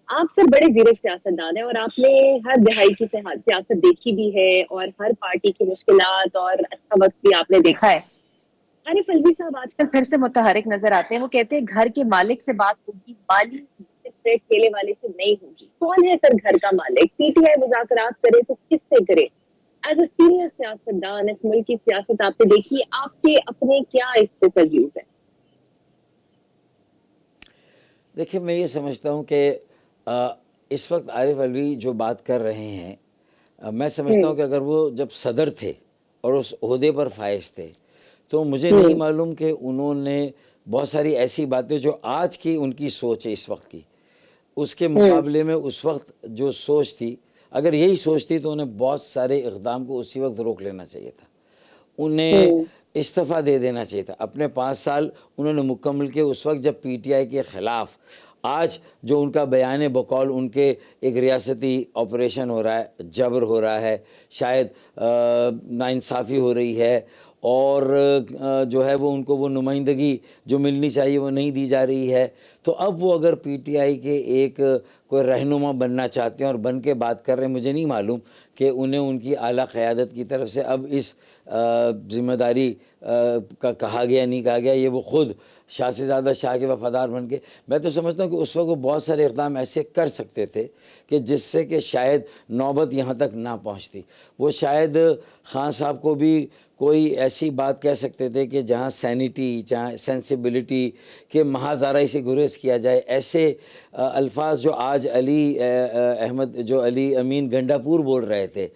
آپ سر بڑے زیر سیاستدان ہیں اور آپ نے ہر دہائی کی سیاست دیکھی بھی ہے اور ہر پارٹی کی مشکلات اور اچھا وقت بھی آپ نے دیکھا ہے۔ عارف الوی صاحب آج کل پھر سے متحرک نظر آتے ہیں، وہ کہتے ہیں گھر کے مالک سے بات ہوگی، مالی ٹھیلے والے سے نہیں ہوگی۔ کون ہے سر گھر کا مالک؟ پی ٹی آئی مذاکرات کرے تو کس سے کرے؟ ایز اے سینئر سیاستدان اس ملک کی سیاست آپ نے دیکھی، آپ کے اپنے کیا اس سے تجویز ہے؟ دیکھیں، میں یہ سمجھتا ہوں کہ اس وقت عارف الوی جو بات کر رہے ہیں، میں سمجھتا ہوں کہ اگر وہ جب صدر تھے اور اس عہدے پر فائز تھے تو مجھے نہیں معلوم کہ انہوں نے بہت ساری ایسی باتیں جو آج کی ان کی سوچ ہے اس وقت کی، اس کے مقابلے میں اس وقت جو سوچ تھی، اگر یہی سوچ تھی تو انہیں بہت سارے اقدام کو اسی وقت روک لینا چاہیے تھا، انہیں استعفیٰ دے دینا چاہیے تھا۔ اپنے 5 سال انہوں نے مکمل کیے اس وقت جب پی ٹی آئی کے خلاف آج جو ان کا بیان بقول ان کے ایک ریاستی آپریشن ہو رہا ہے، جبر ہو رہا ہے، شاید ناانصافی ہو رہی ہے، اور جو ہے وہ ان کو وہ نمائندگی جو ملنی چاہیے وہ نہیں دی جا رہی ہے، تو اب وہ اگر پی ٹی آئی کے ایک کوئی رہنما بننا چاہتے ہیں اور بن کے بات کر رہے ہیں، مجھے نہیں معلوم کہ انہیں ان کی اعلیٰ قیادت کی طرف سے اب اس ذمہ داری کا کہا گیا نہیں کہا گیا، یہ وہ خود شاہ سے زیادہ شاہ کے وفادار بن کے، میں تو سمجھتا ہوں کہ اس وقت وہ بہت سارے اقدام ایسے کر سکتے تھے کہ جس سے کہ شاید نوبت یہاں تک نہ پہنچتی، وہ شاید خان صاحب کو بھی کوئی ایسی بات کہہ سکتے تھے کہ جہاں سینیٹی، جہاں سینسیبلٹی کے محاذ آرائی سے گریز کیا جائے، ایسے الفاظ جو آج علی احمد، جو علی امین گنڈاپور بول رہے تھے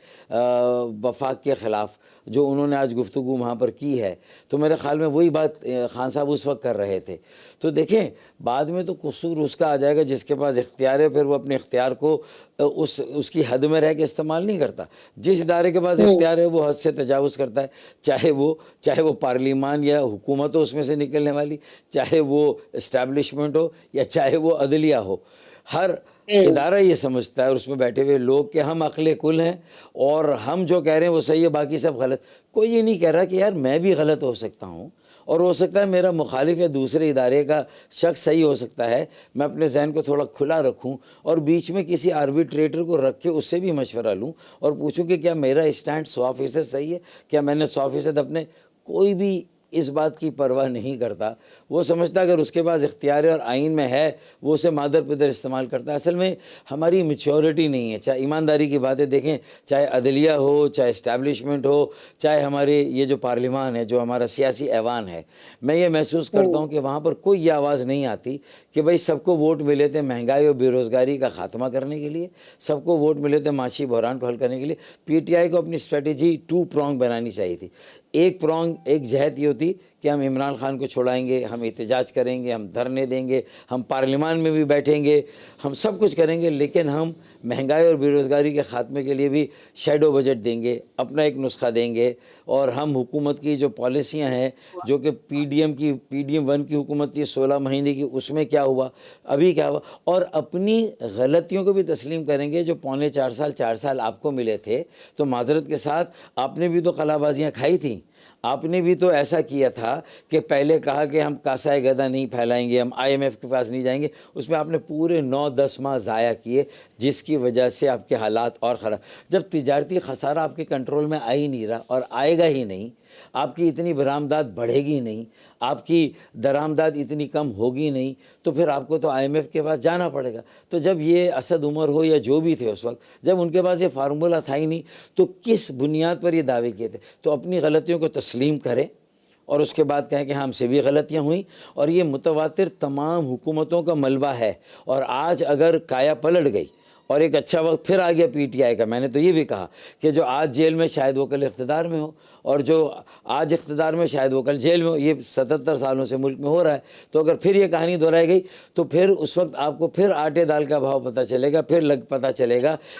وفاق کے خلاف، جو انہوں نے آج گفتگو وہاں پر کی ہے، تو میرے خیال میں وہی بات خان صاحب اس وقت کر رہے تھے۔ تو دیکھیں، بعد میں تو قصور اس کا آ جائے گا جس کے پاس اختیار ہے، پھر وہ اپنے اختیار کو اس کی حد میں رہ کے استعمال نہیں کرتا۔ جس ادارے کے پاس اختیار ہے وہ حد سے تجاوز کرتا ہے، چاہے وہ پارلیمان یا حکومت ہو اس میں سے نکلنے والی، چاہے وہ اسٹیبلشمنٹ ہو یا چاہے وہ عدلیہ ہو، ہر ادارہ یہ سمجھتا ہے اور اس میں بیٹھے ہوئے لوگ کہ ہم عقل کل ہیں اور ہم جو کہہ رہے ہیں وہ صحیح ہے، باقی سب غلط۔ کوئی یہ نہیں کہہ رہا کہ یار میں بھی غلط ہو سکتا ہوں اور ہو سکتا ہے میرا مخالف یا دوسرے ادارے کا شخص صحیح ہو سکتا ہے، میں اپنے ذہن کو تھوڑا کھلا رکھوں اور بیچ میں کسی آربیٹریٹر کو رکھ کے اس سے بھی مشورہ لوں اور پوچھوں کہ کیا میرا اسٹینڈ 100% صحیح ہے، کیا میں نے 100% اپنے، کوئی بھی اس بات کی پرواہ نہیں کرتا، وہ سمجھتا اگر اس کے پاس اختیار ہے اور آئین میں ہے وہ اسے مادر پدر استعمال کرتا ہے۔ اصل میں ہماری میچورٹی نہیں ہے، چاہے ایمانداری کی باتیں دیکھیں، چاہے عدلیہ ہو، چاہے اسٹیبلشمنٹ ہو، چاہے ہمارے یہ جو پارلیمان ہے، جو ہمارا سیاسی ایوان ہے، میں یہ محسوس کرتا ہوں کہ وہاں پر کوئی یہ آواز نہیں آتی کہ بھئی سب کو ووٹ ملے تھے مہنگائی اور بے روزگاری کا خاتمہ کرنے کے لیے، سب کو ووٹ ملے تھے معاشی بحران کو حل کرنے کے لیے۔ پی ٹی آئی کو اپنی اسٹریٹجی 2 پرونگ بنانی چاہیے تھی۔ ایک پرونگ، ایک جہت یہ ہوتی کہ ہم عمران خان کو چھوڑائیں گے، ہم احتجاج کریں گے، ہم دھرنے دیں گے، ہم پارلیمان میں بھی بیٹھیں گے، ہم سب کچھ کریں گے، لیکن ہم مہنگائی اور بے روزگاری کے خاتمے کے لیے بھی شیڈو بجٹ دیں گے، اپنا ایک نسخہ دیں گے، اور ہم حکومت کی جو پالیسیاں ہیں، جو کہ پی ڈی ایم 1 کی حکومت کی 16 مہینے کی، اس میں کیا ہوا، ابھی کیا ہوا، اور اپنی غلطیوں کو بھی تسلیم کریں گے۔ جو 4.5 سال آپ کو ملے تھے تو معذرت کے ساتھ آپ نے بھی تو خلا بازیاں کھائی تھیں، آپ نے بھی تو ایسا کیا تھا کہ پہلے کہا کہ ہم کاسائے گدا نہیں پھیلائیں گے، ہم آئی ایم ایف کے پاس نہیں جائیں گے، اس میں آپ نے پورے 9-10 ماہ ضائع کیے، جس کی وجہ سے آپ کے حالات اور خراب۔ جب تجارتی خسارہ آپ کے کنٹرول میں آ ہی نہیں رہا اور آئے گا ہی نہیں، آپ کی اتنی برآمدات بڑھے گی نہیں، آپ کی درآمدات اتنی کم ہوگی نہیں، تو پھر آپ کو تو آئی ایم ایف کے پاس جانا پڑے گا۔ تو جب یہ اسد عمر ہو یا جو بھی تھے اس وقت، جب ان کے پاس یہ فارمولہ تھا ہی نہیں، تو کس بنیاد پر یہ دعوے کیے تھے؟ تو اپنی غلطیوں کو تسلیم کریں اور اس کے بعد کہیں کہ ہم سے بھی غلطیاں ہوئیں، اور یہ متواتر تمام حکومتوں کا ملبہ ہے۔ اور آج اگر کایا پلٹ گئی اور ایک اچھا وقت پھر آ گیا پی ٹی آئی کا، میں نے تو یہ بھی کہا کہ جو آج جیل میں شاید وہ کل اقتدار میں ہو، اور جو آج اقتدار میں شاید وہ کل جیل میں ہو، یہ 77 سالوں سے ملک میں ہو رہا ہے۔ تو اگر پھر یہ کہانی دہرائی گئی تو پھر اس وقت آپ کو پھر آٹے دال کا بھاؤ پتہ چلے گا، پھر پتہ چلے گا